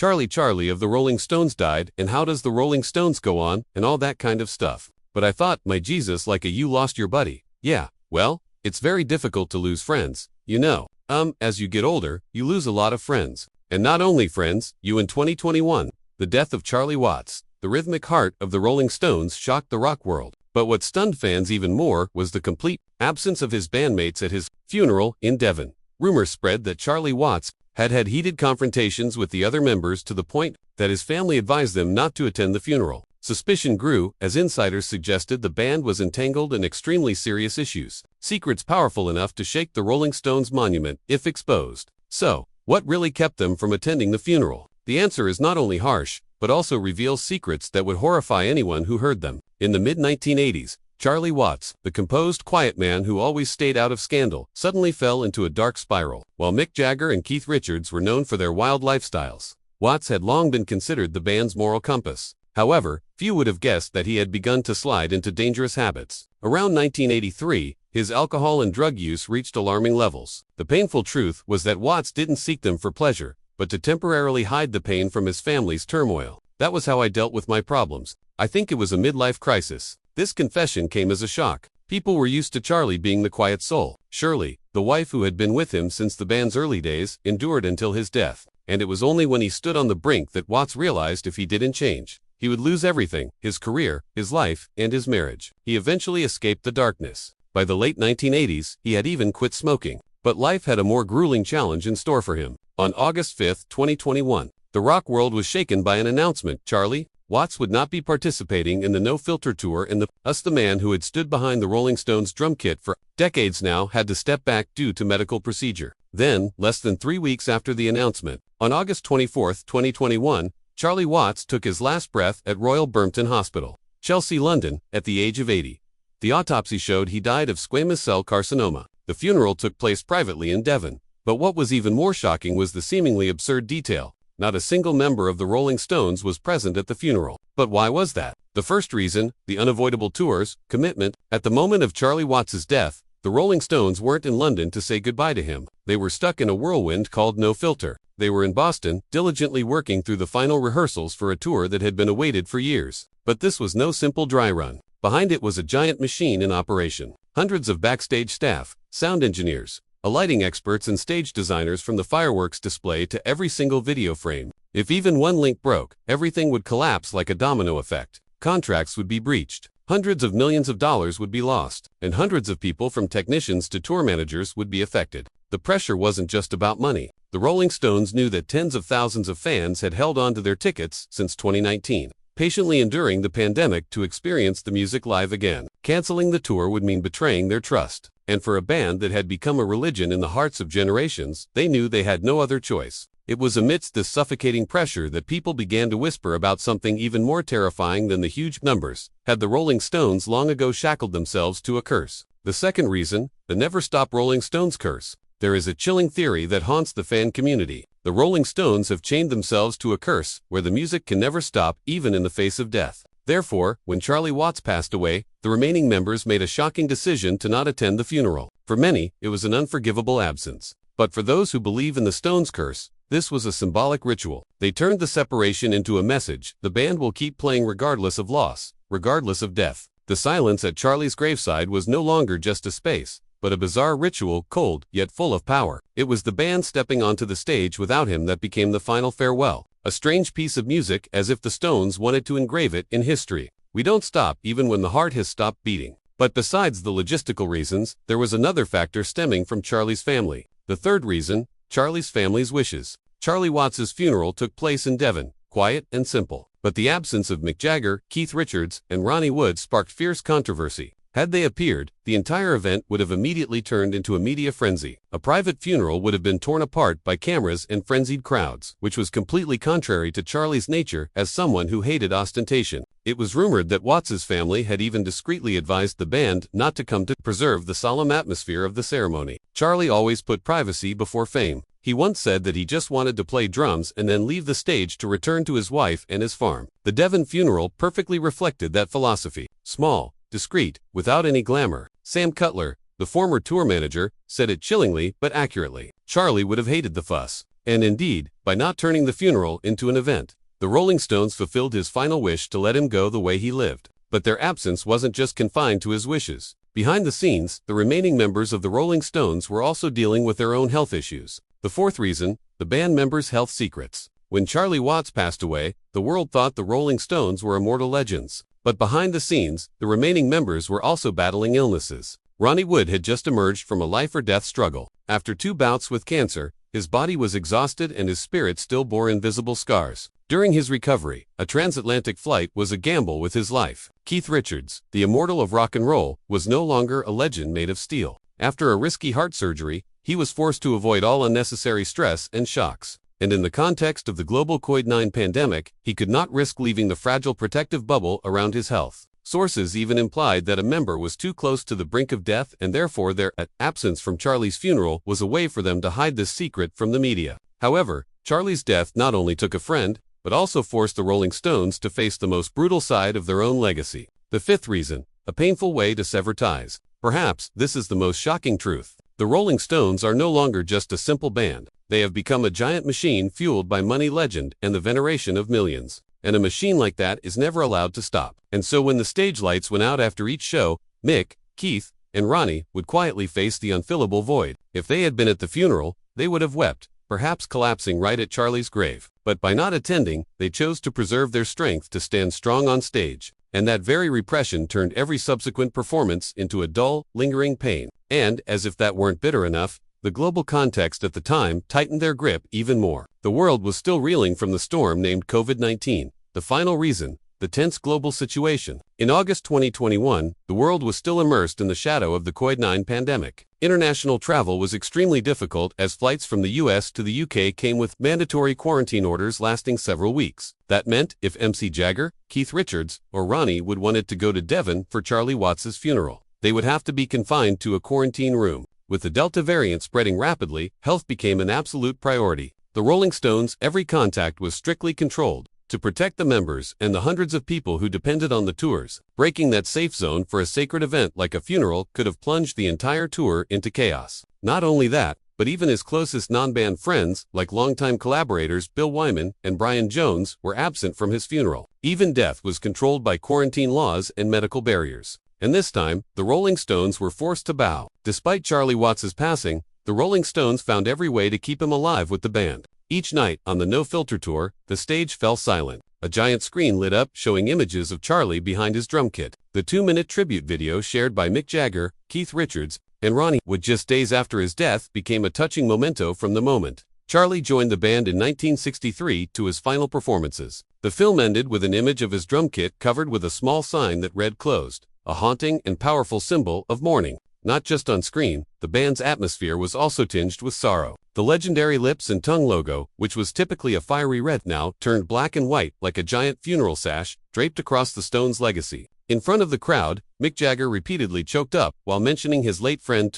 Charlie of the Rolling Stones died, and how does the Rolling Stones go on, and all that kind of stuff. But I thought, my Jesus, like you lost your buddy. Yeah, well, it's very difficult to lose friends, you know. As you get older, you lose a lot of friends. And not only friends, in 2021, the death of Charlie Watts, the rhythmic heart of the Rolling Stones, shocked the rock world. But what stunned fans even more was the complete absence of his bandmates at his funeral in Devon. Rumors spread that Charlie Watts had heated confrontations with the other members to the point that his family advised them not to attend the funeral. Suspicion grew as insiders suggested the band was entangled in extremely serious issues, secrets powerful enough to shake the Rolling Stones monument if exposed. So, what really kept them from attending the funeral? The answer is not only harsh, but also reveals secrets that would horrify anyone who heard them. In the mid-1980s, Charlie Watts, the composed, quiet man who always stayed out of scandal, suddenly fell into a dark spiral. While Mick Jagger and Keith Richards were known for their wild lifestyles, Watts had long been considered the band's moral compass. However, few would have guessed that he had begun to slide into dangerous habits. Around 1983, his alcohol and drug use reached alarming levels. The painful truth was that Watts didn't seek them for pleasure, but to temporarily hide the pain from his family's turmoil. That was how I dealt with my problems. I think it was a midlife crisis. This confession came as a shock. People were used to Charlie being the quiet soul. Shirley, the wife who had been with him since the band's early days, endured until his death. And it was only when he stood on the brink that Watts realized if he didn't change, he would lose everything: his career, his life, and his marriage. He eventually escaped the darkness. By the late 1980s, he had even quit smoking. But life had a more grueling challenge in store for him. On August 5, 2021, the rock world was shaken by an announcement. Charlie Watts would not be participating in the No Filter tour, and the man who had stood behind the Rolling Stones drum kit for decades now had to step back due to medical procedure. Then, less than 3 weeks after the announcement, on August 24, 2021, Charlie Watts took his last breath at Royal Bermpton Hospital, Chelsea, London, at the age of 80. The autopsy showed he died of squamous cell carcinoma. The funeral took place privately in Devon. But what was even more shocking was the seemingly absurd detail. Not a single member of the Rolling Stones was present at the funeral. But why was that? The first reason, the unavoidable tour's commitment. At the moment of Charlie Watts' death, the Rolling Stones weren't in London to say goodbye to him. They were stuck in a whirlwind called No Filter. They were in Boston, diligently working through the final rehearsals for a tour that had been awaited for years. But this was no simple dry run. Behind it was a giant machine in operation. Hundreds of backstage staff, sound engineers, lighting experts, and stage designers, from the fireworks display to every single video frame. If even one link broke, everything would collapse like a domino effect. Contracts would be breached. Hundreds of millions of dollars would be lost, and hundreds of people, from technicians to tour managers, would be affected. The pressure wasn't just about money. The Rolling Stones knew that tens of thousands of fans had held on to their tickets since 2019, patiently enduring the pandemic to experience the music live again. Canceling the tour would mean betraying their trust. And for a band that had become a religion in the hearts of generations, they knew they had no other choice. It was amidst this suffocating pressure that people began to whisper about something even more terrifying than the huge numbers. Had the Rolling Stones long ago shackled themselves to a curse? The second reason, the Never Stop Rolling Stones curse. There is a chilling theory that haunts the fan community. The Rolling Stones have chained themselves to a curse where the music can never stop, even in the face of death. Therefore, when Charlie Watts passed away, the remaining members made a shocking decision to not attend the funeral. For many, it was an unforgivable absence. But for those who believe in the Stones curse, this was a symbolic ritual. They turned the separation into a message: the band will keep playing regardless of loss, regardless of death. The silence at Charlie's graveside was no longer just a space, but a bizarre ritual, cold, yet full of power. It was the band stepping onto the stage without him that became the final farewell. A strange piece of music, as if the Stones wanted to engrave it in history. We don't stop even when the heart has stopped beating. But besides the logistical reasons, there was another factor stemming from Charlie's family. The third reason, Charlie's family's wishes. Charlie Watts' funeral took place in Devon, quiet and simple. But the absence of Mick Jagger, Keith Richards, and Ronnie Wood sparked fierce controversy. Had they appeared, the entire event would have immediately turned into a media frenzy. A private funeral would have been torn apart by cameras and frenzied crowds, which was completely contrary to Charlie's nature as someone who hated ostentation. It was rumored that Watts' family had even discreetly advised the band not to come to preserve the solemn atmosphere of the ceremony. Charlie always put privacy before fame. He once said that he just wanted to play drums and then leave the stage to return to his wife and his farm. The Devon funeral perfectly reflected that philosophy. Small, discreet, without any glamour. Sam Cutler, the former tour manager, said it chillingly but accurately. Charlie would have hated the fuss. And indeed, by not turning the funeral into an event, the Rolling Stones fulfilled his final wish to let him go the way he lived. But their absence wasn't just confined to his wishes. Behind the scenes, the remaining members of the Rolling Stones were also dealing with their own health issues. The fourth reason, the band members' health secrets. When Charlie Watts passed away, the world thought the Rolling Stones were immortal legends. But behind the scenes, the remaining members were also battling illnesses. Ronnie Wood had just emerged from a life-or-death struggle. After 2 bouts with cancer, his body was exhausted and his spirit still bore invisible scars. During his recovery, a transatlantic flight was a gamble with his life. Keith Richards, the immortal of rock and roll, was no longer a legend made of steel. After a risky heart surgery, he was forced to avoid all unnecessary stress and shocks. And in the context of the global COVID-19 pandemic, he could not risk leaving the fragile protective bubble around his health. Sources even implied that a member was too close to the brink of death and therefore their absence from Charlie's funeral was a way for them to hide this secret from the media. However, Charlie's death not only took a friend, but also forced the Rolling Stones to face the most brutal side of their own legacy. The fifth reason, a painful way to sever ties. Perhaps this is the most shocking truth. The Rolling Stones are no longer just a simple band. They have become a giant machine fueled by money, legend, and the veneration of millions. And a machine like that is never allowed to stop. And so when the stage lights went out after each show, Mick, Keith, and Ronnie would quietly face the unfillable void. If they had been at the funeral, they would have wept, perhaps collapsing right at Charlie's grave. But by not attending, they chose to preserve their strength to stand strong on stage. And that very repression turned every subsequent performance into a dull, lingering pain. And, as if that weren't bitter enough, the global context at the time tightened their grip even more. The world was still reeling from the storm named COVID-19. The final reason, the tense global situation. In August 2021, the world was still immersed in the shadow of the COVID-19 pandemic. International travel was extremely difficult as flights from the US to the UK came with mandatory quarantine orders lasting several weeks. That meant if Mick Jagger, Keith Richards, or Ronnie Wood wanted to go to Devon for Charlie Watts' funeral, they would have to be confined to a quarantine room. With the Delta variant spreading rapidly, health became an absolute priority. The Rolling Stones' every contact was strictly controlled to protect the members and the hundreds of people who depended on the tours. Breaking that safe zone for a sacred event like a funeral could have plunged the entire tour into chaos. Not only that, but even his closest non-band friends, like longtime collaborators Bill Wyman and Brian Jones, were absent from his funeral. Even death was controlled by quarantine laws and medical barriers. And this time, the Rolling Stones were forced to bow. Despite Charlie Watts' passing, the Rolling Stones found every way to keep him alive with the band. Each night, on the No Filter tour, the stage fell silent. A giant screen lit up showing images of Charlie behind his drum kit. The 2-minute tribute video shared by Mick Jagger, Keith Richards, and Ronnie Wood just days after his death became a touching memento from the moment. Charlie joined the band in 1963 to his final performances. The film ended with an image of his drum kit covered with a small sign that read "Closed," a haunting and powerful symbol of mourning. Not just on screen, the band's atmosphere was also tinged with sorrow. The legendary lips and tongue logo, which was typically a fiery red, now turned black and white like a giant funeral sash draped across the Stones' legacy. In front of the crowd, Mick Jagger repeatedly choked up while mentioning his late friend